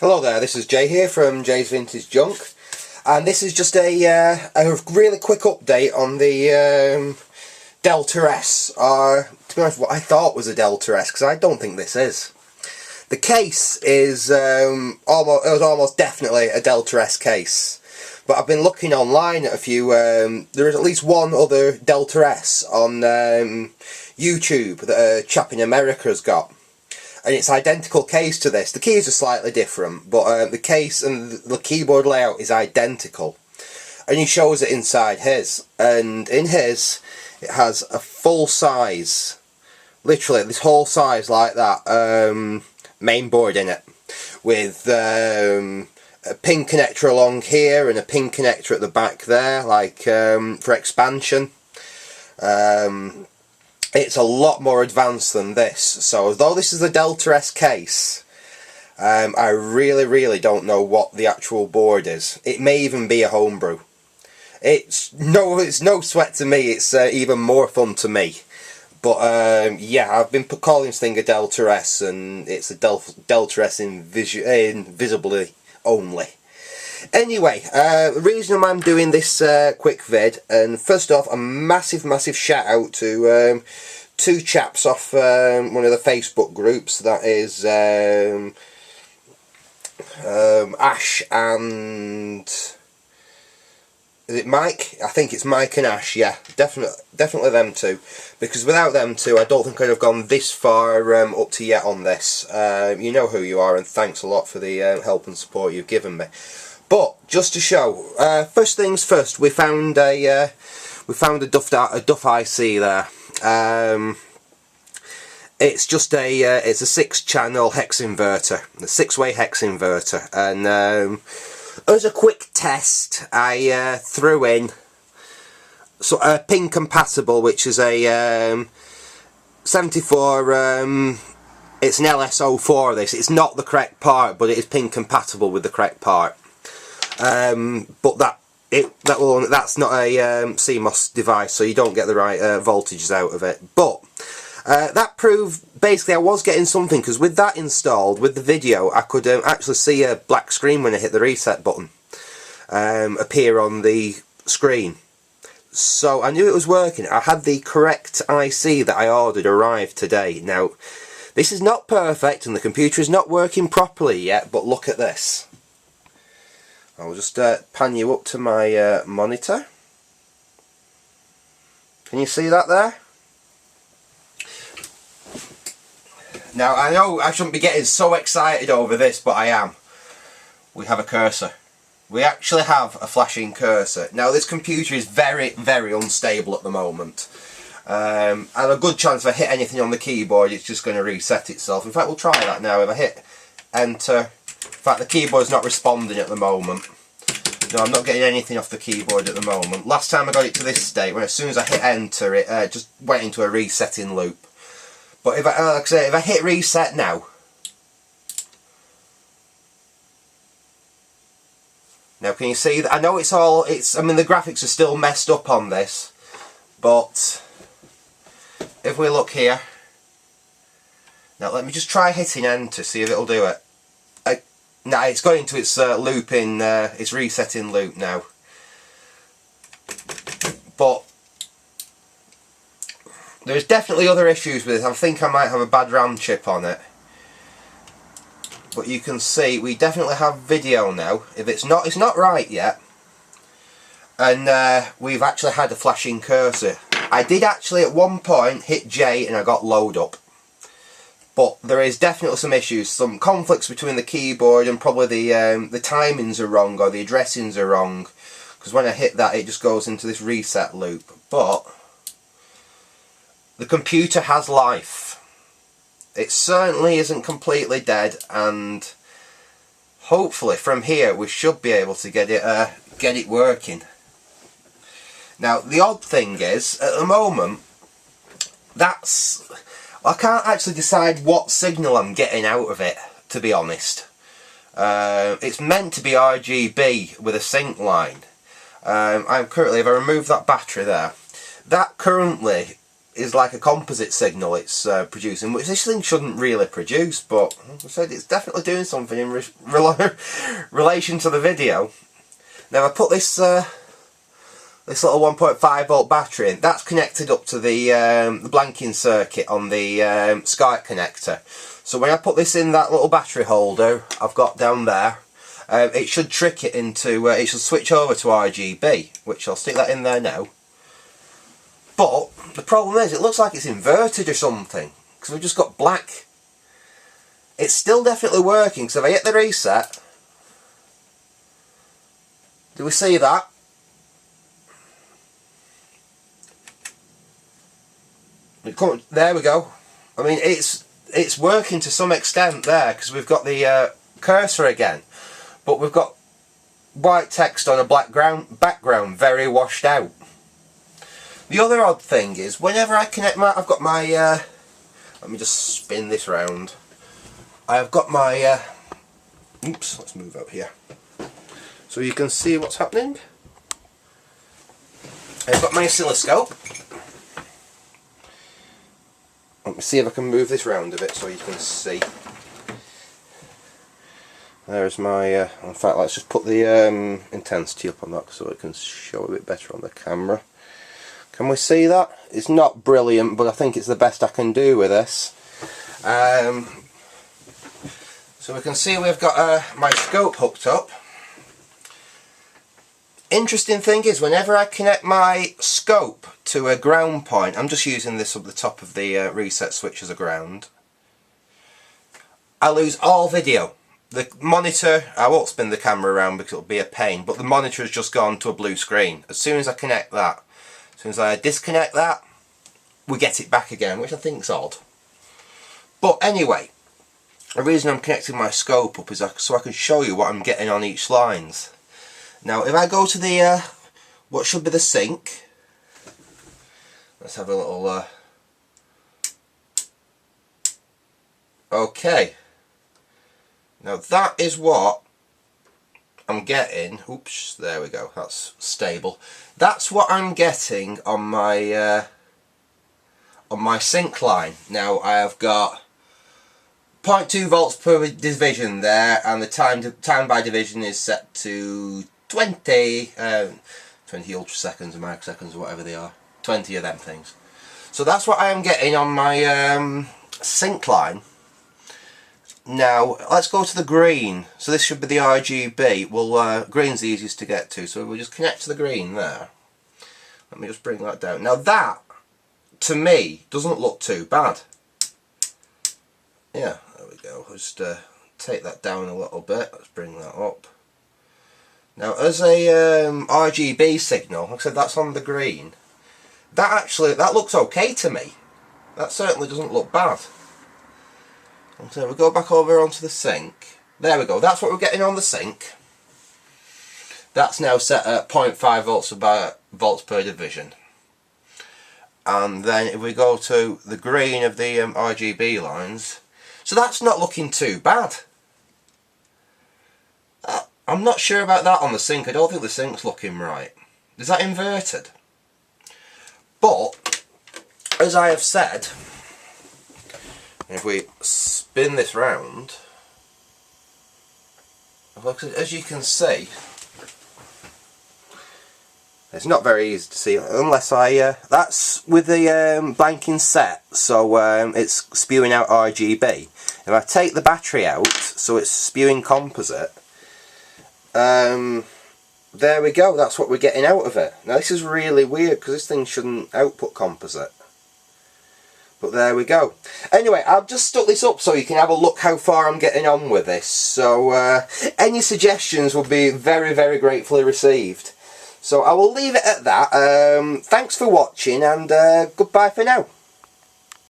Hello there, this is Jay here from Jay's Vintage Junk, and this is just a really quick update on the Delta S, or to be honest, what I thought was a Delta S, because I don't think this is. The case is almost definitely a Delta S case, but I've been looking online at a few, there is at least one other Delta S on YouTube that a chap in America has got. And it's identical case to this. The keys are slightly different, but the case and the keyboard layout is identical. And he shows it inside his. And in his, it has a full size, literally this whole size like that, mainboard in it. With a pin connector along here and a pin connector at the back there, like for expansion. It's a lot more advanced than this, so although this is the Delta S case, I really don't know what the actual board is. It may even be a homebrew. It's no sweat to me, it's even more fun to me. But yeah, I've been calling this thing a Delta S, and it's a Delta S invisibly only. Anyway, the reason I'm doing this quick vid, and first off, a massive shout out to two chaps off one of the Facebook groups, that is Ash and... is it Mike? I think it's Mike and Ash, yeah, definitely them two, because without them two I don't think I'd have gone this far up to yet on this. You know who you are, and thanks a lot for the help and support you've given me. But just to show, first things first, we found a Duff IC there. It's just it's a 6-channel hex inverter, a 6-way hex inverter, and as a quick test, I threw in pin compatible, which is a 74. It's an LS04. This, it's not the correct part, but it is pin compatible with the correct part. But that's not a CMOS device, so you don't get the right voltages out of it. But that proved, basically I was getting something, because with that installed, with the video, I could actually see a black screen when I hit the reset button appear on the screen. So I knew it was working. I had the correct IC that I ordered arrive today. Now, this is not perfect, and the computer is not working properly yet, but look at this. I'll just pan you up to my monitor. Can you see that there? Now, I know I shouldn't be getting so excited over this, but I am. We have a cursor. We actually have a flashing cursor. Now, this computer is very unstable at the moment. And a good chance if I hit anything on the keyboard, it's just going to reset itself. In fact, we'll try that now. If I hit enter... in fact, the keyboard's not responding at the moment. No, I'm not getting anything off the keyboard at the moment. Last time I got it to this state, when as soon as I hit enter, it just went into a resetting loop. But if I, like I say, if I hit reset now, can you see that? I know I mean, the graphics are still messed up on this, but if we look here, now let me just try hitting enter, see if it'll do it. No, it's going into its looping, its resetting loop now. But there's definitely other issues with it. I think I might have a bad RAM chip on it. But you can see we definitely have video now. If it's not right yet. And we've actually had a flashing cursor. I did actually at one point hit J and I got load up. But there is definitely some issues, some conflicts between the keyboard, and probably the timings are wrong, or the addressings are wrong, because when I hit that it just goes into this reset loop. But the computer has life. It certainly isn't completely dead, and hopefully from here we should be able to get it working. Now, the odd thing is, at the moment, I can't actually decide what signal I'm getting out of it, to be honest. It's meant to be RGB with a sync line. I'm currently, if I remove that battery there, that currently is like a composite signal it's producing, which this thing shouldn't really produce, but as I said, it's definitely doing something in relation to the video. Now I put this this little 1.5 volt battery in. That's connected up to the blanking circuit on the SCART connector. So when I put this in that little battery holder I've got down there, it should trick it into, it should switch over to RGB, which I'll stick that in there now. But the problem is, it looks like it's inverted or something, because we've just got black. It's still definitely working, so if I hit the reset, do we see that? There we go. I mean, it's working to some extent there, because we've got the cursor again, but we've got white text on a black background, very washed out. The other odd thing is, whenever I connect my, I've got my, let me just spin this round. I've got my, oops, let's move up here, so you can see what's happening. I've got my oscilloscope. Let me see if I can move this round a bit so you can see. There's my, in fact, let's just put the intensity up on that so it can show a bit better on the camera. Can we see that? It's not brilliant, but I think it's the best I can do with this. So we can see we've got my scope hooked up. Interesting thing is, whenever I connect my scope to a ground point, I'm just using this up the top of the reset switch as a ground, I lose all video. The monitor, I won't spin the camera around because it'll be a pain, but the monitor has just gone to a blue screen. As soon as I connect that, as soon as I disconnect that, we get it back again, which I think's odd. But anyway, the reason I'm connecting my scope up is so I can show you what I'm getting on each lines. Now if I go to the, what should be the sync, let's have a little, okay. Now that is what I'm getting, oops, there we go, that's stable. That's what I'm getting on my sync line. Now I have got 0.2 volts per division there, and the time by division is set to 20 ultraseconds or microseconds or whatever they are. 20 of them things. So that's what I am getting on my sync line. Now let's go to the green. So this should be the RGB. Well, green's the easiest to get to, so we'll just connect to the green there. Let me just bring that down. Now that, to me, doesn't look too bad. Yeah, there we go. Just take that down a little bit. Let's bring that up. Now as a RGB signal, like I said, that's on the green. That looks okay to me. That certainly doesn't look bad. And so we go back over onto the sync. There we go, that's what we're getting on the sync. That's now set at 0.5 volts per division. And then if we go to the green of the RGB lines, so that's not looking too bad. I'm not sure about that on the sync. I don't think the sync's looking right. Is that inverted? But, as I have said, if we spin this round, as you can see, it's not very easy to see unless I, that's with the blanking set, so it's spewing out RGB. If I take the battery out, so it's spewing composite, there we go, that's what we're getting out of it. Now this is really weird because this thing shouldn't output composite. But there we go. Anyway, I've just stuck this up so you can have a look how far I'm getting on with this. So any suggestions will be very, very gratefully received. So I will leave it at that. Thanks for watching, and goodbye for now.